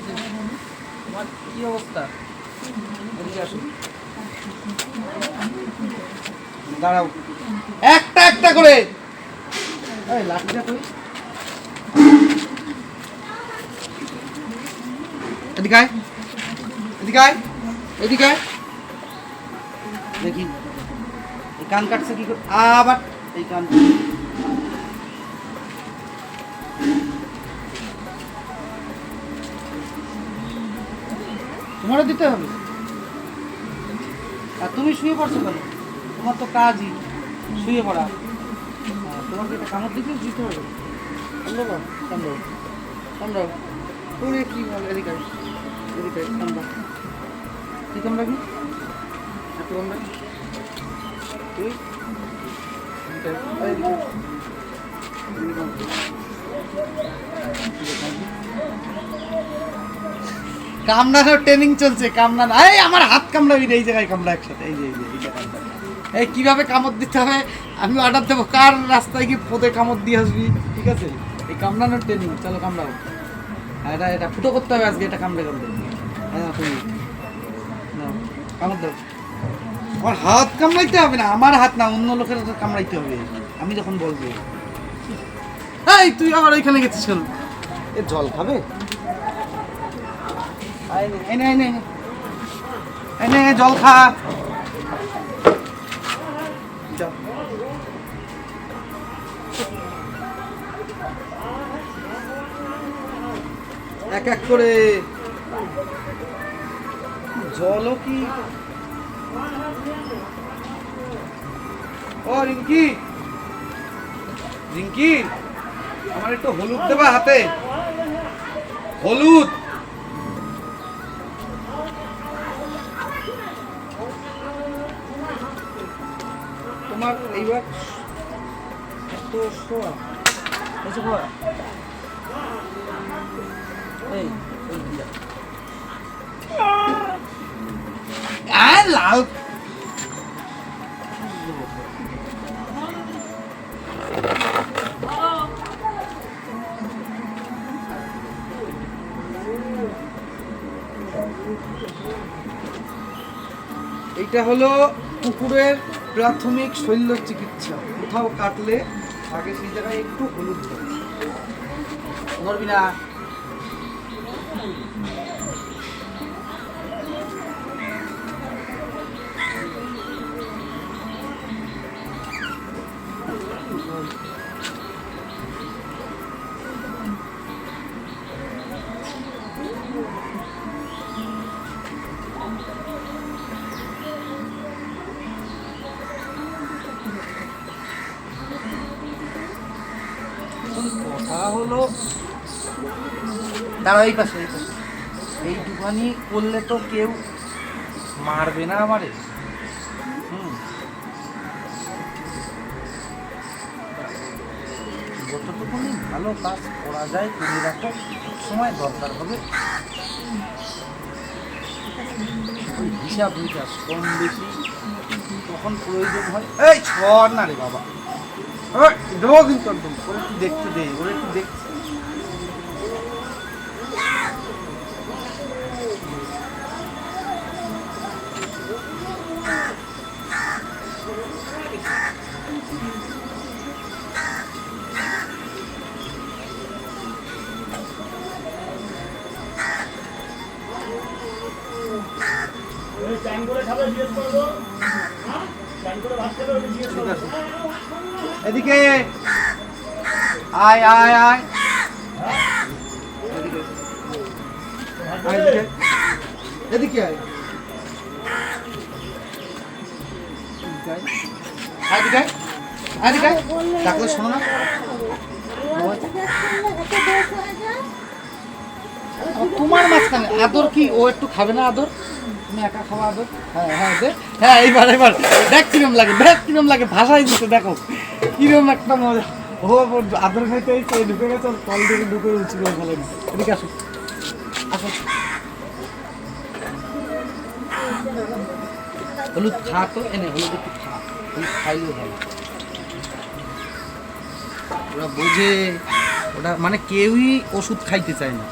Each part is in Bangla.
হয়েছে? তোমার কি অবস্থা? এদিকে আসো, দাঁড়াও, একটা একটা করে। এই লাঠিটা কই? এদিকে আয়, এদিকে আয়, এদিকে আয়। দেখি এই কান কাটছে কি করে? আবার এই কান তোমারও দিতে হবে। আর তুমি শুয়ে পড়ছো কেন? তোমার তো কাজই শুয়ে পড়া। তোমাকে একটা কামড় দিতে হবে। কামড়াবো, কামড়াবো, কামড়াবো। তোরে কি বল? এদিকে আয়, এদিকে আয়, কামড়া। কি কামড়াবি? এত কামড়াবি তুই? কামড়ানোর ট্রেনিং চলছে। কামড়ানো, এই আমার হাত কামড়াবি না, এই জায়গায় কামড়া একসাথে। এই যে এই যে এইটা কামড়া। এই কীভাবে কামড় দিতে হবে আমি অর্ডার দেবো। কার রাস্তায় কি পদে কামড় দিয়ে আসবি, ঠিক আছে? এই কামড়ানোর ট্রেনিং, চলো কামড়াও। এটা এটা ফুটো করতে হবে আজকে। এটা কামড়ে কামড়ে। হ্যাঁ তুমি কামড় দাও। আমার হাত কামড়াইতে হবে না, আমার হাত না, অন্য লোকের হাত কামড়াইতে হবে আমি যখন বলবো। এই তুই আবার ওইখানে গেছিস কেন? এ জল খাবে? এনে এনে এনে জল খা। এক এক করে জলও কি? ও রিঙ্কি, রিঙ্কি, আমার একটু হলুদ দেবা হাতে? হলুদ। তোমার এইবার এত শোয়া এসে শোয়া। এই লাল এইটা হলো কুকুরের প্রাথমিক শল্য চিকিৎসা। কোথাও কাটলে আগে সেই জায়গায় একটু হলুদ ধরবি না। কথা হলো দাঁড়া, এই পাশে, এই পাশে। এইটুখানি করলে তো কেউ মারবে না আমারে। যতটুকুনি ভালো কাজ করা যায় করে রাখো, সময় দরকার হবে ওই হিসাব নিকাশ কম বেশি তখন প্রয়োজন হয়। এই ছড় না রে বাবা, দেবো কিন্তু একদম। ওরা একটু দেখতে দে, ওরা একটু দেখতে। এদিকে আয় আয় আয়, এদিকে আয়, এদিকে ডাকলে শোনো না? তোমার মাঝখানে আদর কি? ও একটু খাবে না আদর? তুমি একা খাওয়া আদর? হ্যাঁ হ্যাঁ দে। হ্যাঁ এইবার এবার দেখ কিরম লাগে, দেখ কিরম লাগে, ভাষাই দিতে দেখো কিরম একটা মজা। ও আদর খাইতে এসে ঢুকে গেছে, কল থেকে ঢুকে উঁচু করে ফেলে। এদিকে আসো, আসো। হলুদ খা তো, এনে হলুদ একটু খা, হলুদ খাইলে ভালো। ওরা বোঝে, ওটা মানে কেউই ওষুধ খাইতে চায় না।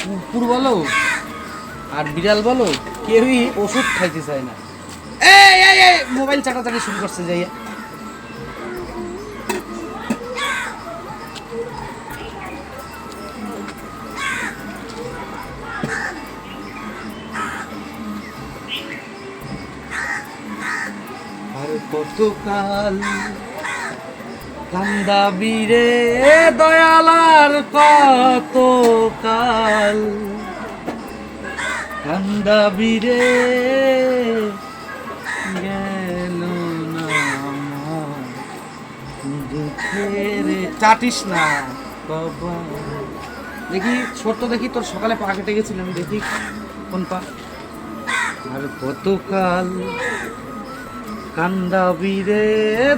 কুকুর বলো আর বিড়াল বলো কেউই ওষুধ খাইতে চায় না। এই এই এই মোবাইল চাটাচাটি শুরু করছে যাইয়া। আর কতকাল কান্দাবি রে দয়ালার কতকাল কান্দাবি রে গেল না আমার দুঃখের চাটিস না বাবা। দেখি ছোট্ট দেখি তোর সকালে পা কেটে গেছিলাম দেখি কোন পা। আর কতকাল কান্দাবি রে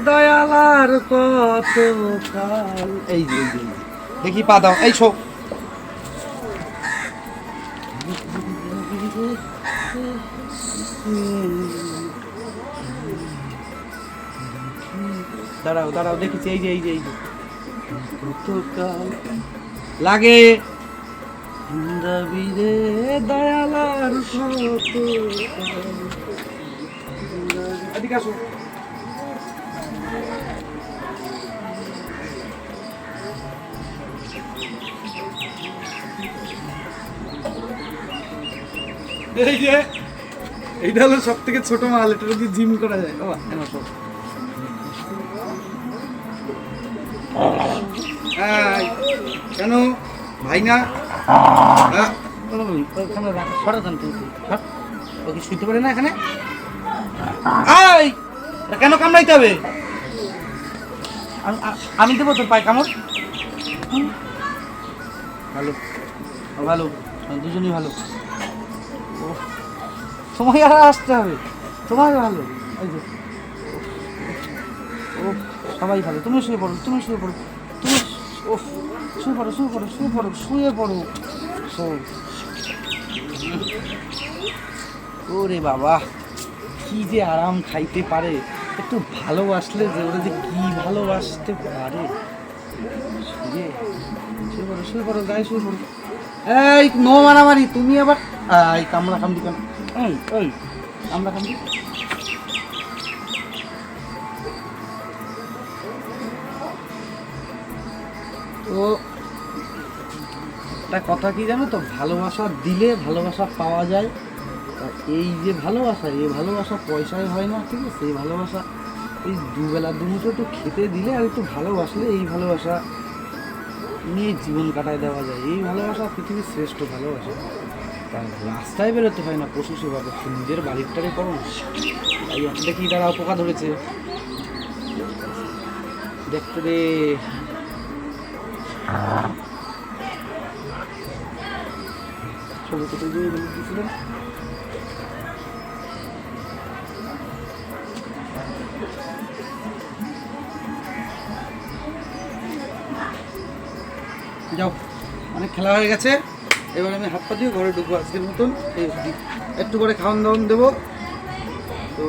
দয়ালার কতকাল। এই যে দেখি পা দাও এই শো। দাঁড়াও দাঁড়াও দেখেছি এই যে এই যে এই যে কতকাল লাগে কান্দাবি রে দয়ালার কতকাল। এদিকে আসো। এই যে এইটা হলো সব থেকে ছোট মাল, এটা যদি জিম করা যায়। বাবা কেন ভাই না ওকে শুইতে পারে না এখানে। কেন কামড়াইতে হবে? আমি দেবো তোর পায়ে কামড়। ভালো ভালো দুজনই ভালো। তোমায় আর আসতে হবে, তোমায় ভালো। এই যে ও সবাই ভালো। তুমি শুয়ে পড়ো, তুমি শুয়ে পড়ো, তুমি ও শুয়ে পড়ো, শুয়ে পড়ো, শুয়ে পড়ো, শুয়ে পড়ো। ওরে বাবা কি যে আরাম খাইতে পারে, একটু ভালোবাসলে যে ওরা যে কি ভালোবাসতে পারে। শুয়ে পড়ো, শুয়ে পড়ো, গায়ে শুয়ে পড়ো। এই নো মারামারি। তুমি আবার এই কামড়া কামড়ি কেন? এই এই কামড়া কামড়ি। তো একটা কথা কি জানো তো, ভালোবাসা দিলে ভালোবাসা পাওয়া যায়। এই যে ভালোবাসা, এই ভালোবাসা পয়সায় হয় না, ঠিক আছে? এই ভালোবাসা এই দুবেলা দুমুঠো একটু খেতে দিলে আর একটু ভালোবাসলে এই ভালোবাসা নিয়ে জীবন কাটায় দেওয়া যায়। এই ভালোবাসা পৃথিবীর শ্রেষ্ঠ ভালোবাসা। তার রাস্তায় বেরোতে হয় না, পশু সেবা করছে, নিজের বাড়িরটারে করো না। তাই দেখি তারা পোকা ধরেছে দেখতে রে। ছবি কোথায় দিয়ে দিয়েছিলেন? যাও, অনেক খেলা হয়ে গেছে, এবার আমি হাত পা দিয়ে ঘরে ঢুকবো আজকের মতন। একটু করে খাওয়ান দাওয়ান দেবো তো।